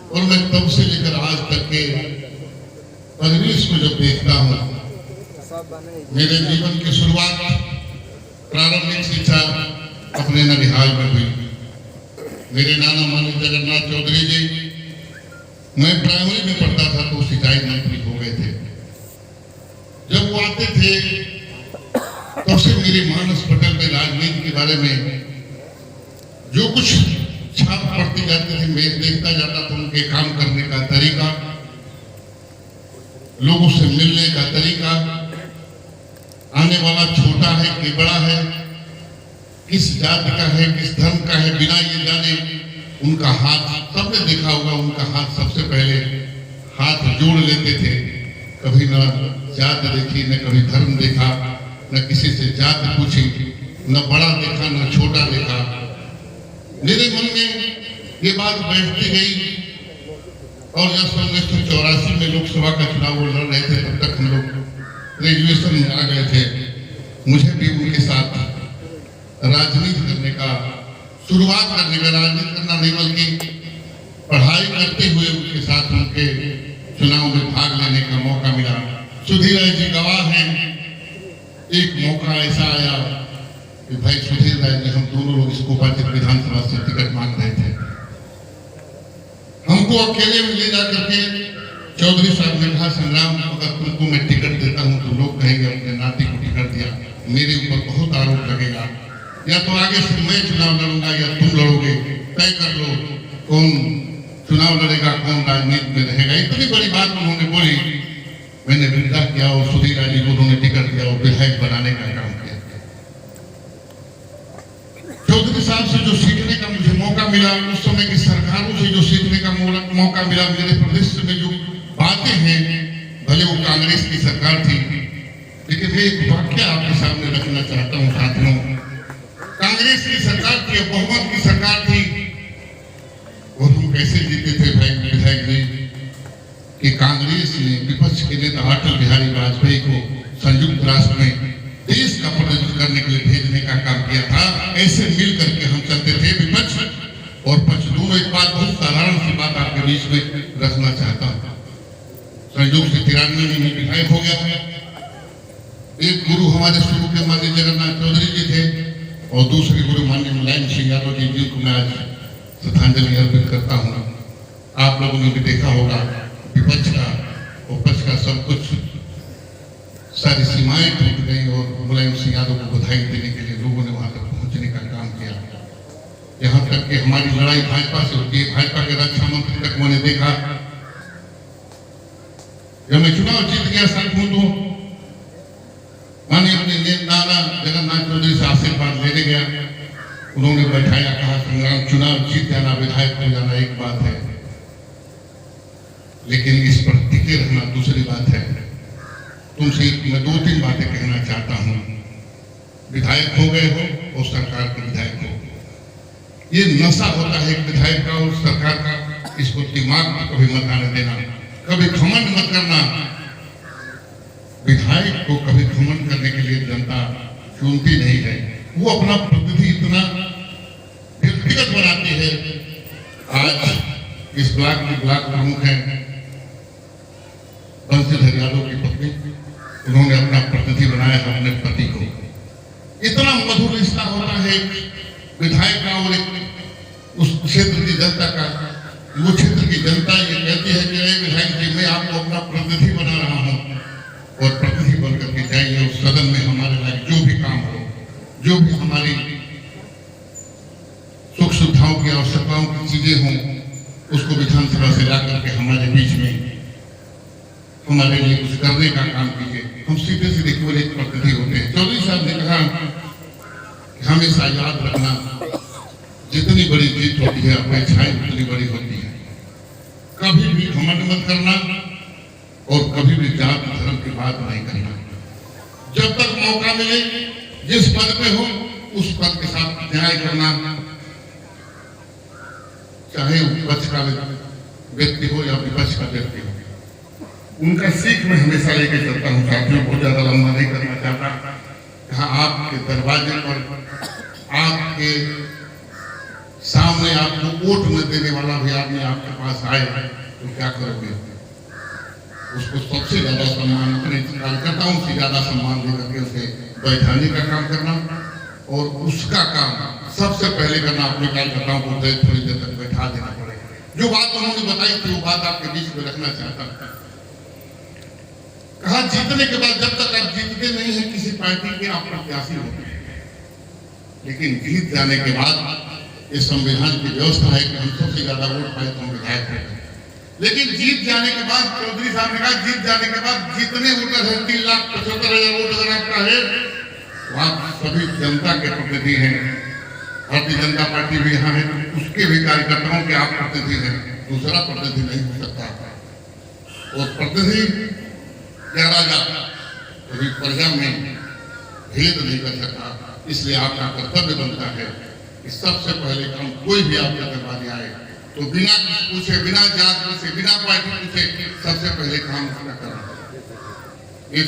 और मैं तब से लेकर आज तक के परिवेश को जब देखता हूँ, मेरे जीवन की शुरुआत प्रारंभिक शिक्षा अपने ननिहाल में हुई। मेरे नाना मानी जगन्नाथ चौधरी जी, मैं प्राइमरी में पढ़ता था तो सिंचाई मंत्री हो गए थे। जब वो आते थे तब से मेरे मानस पटल में राजनीति के बारे में जो कुछ छाप पड़ती जाती थी, मैं देखता जाता था। उनके काम करने का तरीका, लोगों से मिलने का तरीका, आने वाला छोटा है कि बड़ा है, किस जाति का है, किस धर्म का है, बिना ये जाने उनका हाथ, सबने देखा होगा, उनका हाथ सबसे पहले हाथ जोड़ लेते थे। कभी न जात देखी, न कभी धर्म देखा, न किसी से जात पूछी, न बड़ा देखा न छोटा देखा। मेरे मन में ये बात बैठती गई और जब 1984 में लोकसभा का चुनाव लड़ रहे थे, तब तक हम लोग ग्रेजुएशन में आ गए थे। मुझे भी उनके साथ राजनीति करने का, शुरुआत करने का, राजनीति करना नहीं बल्कि पढ़ाई करते हुए उनके साथ उनके चुनाव में भाग लेने का मौका मिला। सुधीर राय जी गवाह हैं। एक मौका ऐसा आया कि भाई सुधीर राय जी, हम दोनों लोग इसको उपाध्यक्ष विधानसभा से टिकट मांग रहे थे। हमको अकेले में ले जाकर के चौधरी साहब ने कहा, संग्राम, अगर तुमको मैं टिकट देता हूं तो लोग कहेंगे अपने नाती को टिकट दिया, मेरे ऊपर बहुत आरोप लगेगा। या तो आगे से मैं चुनाव लड़ूंगा या तुम लड़ोगे, तय कर लो कौन चुनाव लड़ेगा, कौन राजनीति में रहेगा। इतनी बड़ी बात उन्होंने बोली। मैंने विदा किया और सुधीर राय जी को उन्होंने टिकट दिया और विधायक बनाने का काम किया। चौधरी साहब से जो सीखने का मुझे मौका मिला, उस समय की सरकारों से जो सीखने का मौका मिला, मेरे प्रदेश में जो बातें हैं, भले वो कांग्रेस की सरकार थी, लेकिन मैं एक वाक्य आपके सामने रखना चाहता हूँ साथियों। कांग्रेस की सरकार थी, बहुमत की सरकार थी, और हम कैसे जीते थे भाई विधायक जी, कि कांग्रेस ने विपक्ष के नेता अटल बिहारी वाजपेयी को संयुक्त राष्ट्र में देश का प्रतिनिधित्व करने के लिए भेजने का काम किया था। ऐसे मिल करके हम चलते थे, विपक्ष और पक्ष दोनों। एक बात, बहुत साधारण सी बात आपके बीच में रखना चाहता हूँ। संयोग से 93 में विधायक हो गया। एक गुरु हमारे शुरू के माननीय जगन्नाथ चौधरी जी थे और दूसरे गुरु माननीय मुलायम सिंह यादव जी, जिनको मैं आज श्रद्धांजलि अर्पित करता हूँ। आप लोगों ने भी देखा होगा, विपक्ष का और पक्ष का सब कुछ, सारी सीमाएं टूट गई और मुलायम सिंह यादव को बधाई देने के लिए लोगों ने वहां तक पहुंचने का काम किया। यहाँ तक कि हमारी लड़ाई भाजपा से होती है। भाजपा के रक्षा मंत्री तक मैंने देखा, जब मैं चुनाव जीत गया साथियों, तो माननीय अपने नाना जगन्नाथ चौधरी से आशीर्वाद लेने गया। उन्होंने बैठाया, कहा, संग्राम, चुनाव जीत जाना, विधायक हो जाना एक बात है, लेकिन इस पर टिके रहना दूसरी बात है। तुमसे मैं 2-3 बातें कहना चाहता हूं। विधायक हो गए हो और सरकार के विधायक हो, ये नशा होता है एक विधायक का और सरकार का, इसको दिमाग में कभी मत आने देना, कभी घमंड मत करना। विधायक को कभी घमंड करने के लिए जनता चुनती नहीं है। वो अपना प्रतिनिधि इतना व्यक्तिगत बनाती है। आज इस ब्लॉक के ब्लॉक प्रमुख हैं बंशीधर यादव की पत्नी, उन्होंने अपना प्रतिनिधि बनाया है अपने पति को। इतना मधुर रिश्ता होता है विधायक का और उस क्षेत्र की जनता का। वो क्षेत्र की जनता ये कहती है कि विधायक जी, मैं आपको अपना प्रतिनिधि बना रहा हूँ और प्रतिनिधि बनकर के जाइए उस सदन में, हमारे लायक जो भी काम हो, जो भी हमारी सुख सुविधाओं की आवश्यकताओं की चीजें हों, उसको विधानसभा से ला करके हमारे बीच में हमारे लिए कुछ करने का काम कीजिए। हम सीधे सीधे केवल एक प्रतिनिधि होते हैं। चौधरी साहब ने कहा कि हमेशा याद रखना, जितनी बड़ी जीत होती है अपेक्षाएं उतनी बड़ी होती है। कभी भी घमंड मत करना और कभी भी जात धर्म की बात नहीं करना। जब तक मौका मिले, जिस पद पे हो उस पद के साथ न्याय करना, चाहे विपक्ष का व्यक्ति हो या विपक्ष का व्यक्ति हो। उनका सीख मैं हमेशा लेके चलता हूँ साथियों। बहुत ज्यादा लंबा नहीं करना चाहता। यहाँ आपके दरवाजे पर, आपके सामने आपको वोट न देने वाला भी आदमी आपके पास आए तो क्या करोगे? उसको सबसे ज्यादा सम्मान, अपने कार्यकर्ताओं से ज्यादा सम्मान दे करके उसे बैठाने का काम करना, और उसका काम सबसे पहले करना अपने कार्यकर्ताओं को थोड़ी देर तक बैठा देना पड़ेगा। जो बात उन्होंने बताई थी वो बात आपके बीच में रखना चाहता हूं। कहा जीतने के बाद, जब तक आप जीतते नहीं है किसी पार्टी के, आप प्रत्याशी होते हैं, लेकिन जीत जाने के बाद ये संविधान की व्यवस्था है कि हम सबसे ज्यादा वोट पाए तो हम विधायक होते हैं। लेकिन जीत जाने के बाद, चौधरी साहब ने कहा, जीत जाने के बाद जितने वोटर है 3,75,000 वोट अगर आपका है तो आप सभी जनता के प्रतिनिधि हैं। भारतीय जनता पार्टी भी यहाँ है, उसके भी कार्यकर्ताओं के आप प्रतिनिधि हैं, दूसरा प्रतिनिधि नहीं हो सकता। और प्रतिनिधि क्या राजा कभी प्रजा में भेद नहीं कर सकता, इसलिए आपका कर्तव्य बनता है कि सबसे पहले काम कोई भी आपके दरबार आए तो बिना कुछ पूछे, बिना जात पूछे, बिना पार्टी पूछे, सबसे पहले काम उसका करना।